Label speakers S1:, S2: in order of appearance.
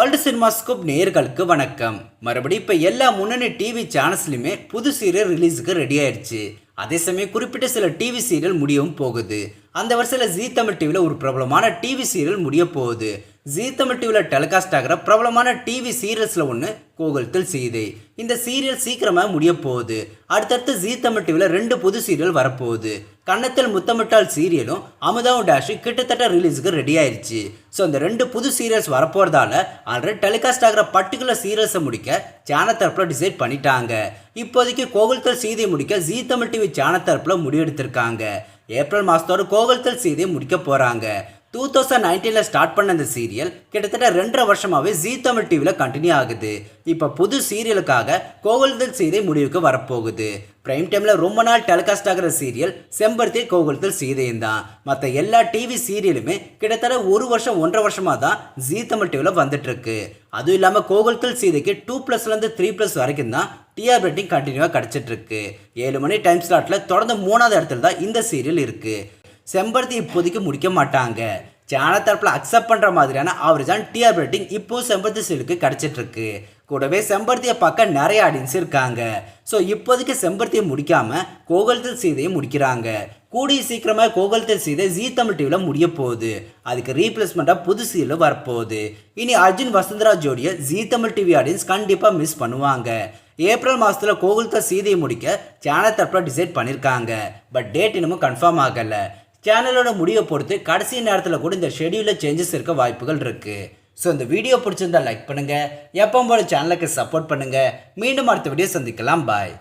S1: World cinemascope நேயர்களுக்கு வணக்கம். மறுபடியும் இப்போ எல்லா முன்னணி டிவி சேனல்ஸ்லையுமே புது சீரியல் ரிலீஸுக்கு ரெடி ஆயிடுச்சு. அதே சமயம் குறிப்பிட்ட சில டிவி சீரியல் முடியவும் போகுது. அந்த வருஷத்தில் ஜீ தமிழ் டிவியில் ஒரு பிரபலமான டிவி சீரியல் முடிய போகுது. ஜீ தமிழ் டிவியில் டெலிகாஸ்ட் ஆகிற பிரபலமான டிவி சீரியல்ஸில் ஒன்று கோகுல்தில் சீதை. இந்த சீரியல் சீக்கிரமாக முடிய போகுது. அடுத்தடுத்து ஜீ தமிழ் டிவியில் 2 புது சீரியல் வரப்போகுது. கன்னத்தில் முத்தமிட்டால் சீரியலும் அமுதாவும் டேஷும் கிட்டத்தட்ட ரிலீஸுக்கு ரெடி ஆயிடுச்சு. ஸோ இந்த 2 புது சீரியல்ஸ் வரப்போகிறதால ஆல்ரெடி டெலிகாஸ்ட் ஆகிற பர்டிகுலர் சீரியல்ஸை முடிக்க சேனல் தரப்பில் டிசைட் பண்ணிட்டாங்க. இப்போதைக்கு கோகுல்தில் சீதை முடிக்க ஜீ தமிழ் டிவி சேனல் தரப்பில் முடிவெடுத்திருக்காங்க. ஏப்ரல் மாதத்தோட கோகுல்தில் சீதை முடிக்க போகிறாங்க. 2019 ஸ்டார்ட் பண்ண இந்த சீரியல் கிட்டத்தட்ட 2.5 வருஷமாகவே ஜீ தமிழ் டிவியில் கண்டினியூ ஆகுது. இப்போ புது சீரியலுக்காக கோகுல்தில் சீதை முடிவுக்கு வரப்போகுது. பிரைம் டைமில் ரொம்ப நாள் டெலிகாஸ்ட் ஆகிற சீரியல் செம்பருத்தி கோகுல்தில் சீதையும் தான். மற்ற எல்லா டிவி சீரியலுமே கிட்டத்தட்ட 1 வருஷம் 1.5 வருஷமாக தான் ஜீ தமிழ் டிவியில் வந்துட்டுருக்கு. அதுவும் இல்லாமல் கோகுல்தில் சீதைக்கு 2+லேருந்து 3+ வரைக்கும் தான் டிஆர் ரேட்டிங் கண்டினியூவாக கிடச்சிட்ருக்கு. 7 மணி டைம் ஸ்லாட்டில் தொடர்ந்து 3வது இடத்துல தான் இந்த சீரியல் இருக்குது. செம்பருத்தி இப்போதைக்கு முடிக்க மாட்டாங்க. சேனல் தரப்பில் அக்செப்ட் பண்ணுற மாதிரியான ஆவரேஜான டிஆர் ரேட்டிங் இப்போ செம்பருத்தி சீரியலுக்கு கிடச்சிட்ருக்கு. கூடவே செம்பருத்தியை பார்க்க நிறைய ஆடியன்ஸ் இருக்காங்க. ஸோ இப்போதைக்கு செம்பருத்தியை முடிக்காமல் கோகுல்தில் சீதையை முடிக்கிறாங்க. கூடிய சீக்கிரமாக கோகுல்தில் சீதை ஜீ தமிழ் டிவியில் முடிய போகுது. அதுக்கு ரீப்ளேஸ்மெண்ட்டாக புது சீரியல் வரப்போகுது. இனி அர்ஜுன் வசுந்தரா ஜோடியை ஜீ தமிழ் டிவி ஆடியன்ஸ் கண்டிப்பாக மிஸ் பண்ணுவாங்க. ஏப்ரல் மாதத்தில் கோகுல்தில் சீதையை முடிக்க சேனல் தரப்பில் டிசைட் பண்ணியிருக்காங்க. பட் டேட் இன்னமும் கன்ஃபார்ம் ஆகலை. சேனலோட முடிவை பொறுத்து கடைசி நேரத்தில் கூட இந்த ஷெடியூலில் சேஞ்சஸ் இருக்க வாய்ப்புகள் இருக்குது. ஸோ இந்த வீடியோ பிடிச்சிருந்தா லைக் பண்ணுங்கள். எப்போ போல சேனலுக்கு சப்போர்ட் பண்ணுங்கள். மீண்டும் அடுத்த வீடியோ சந்திக்கலாம். பாய்.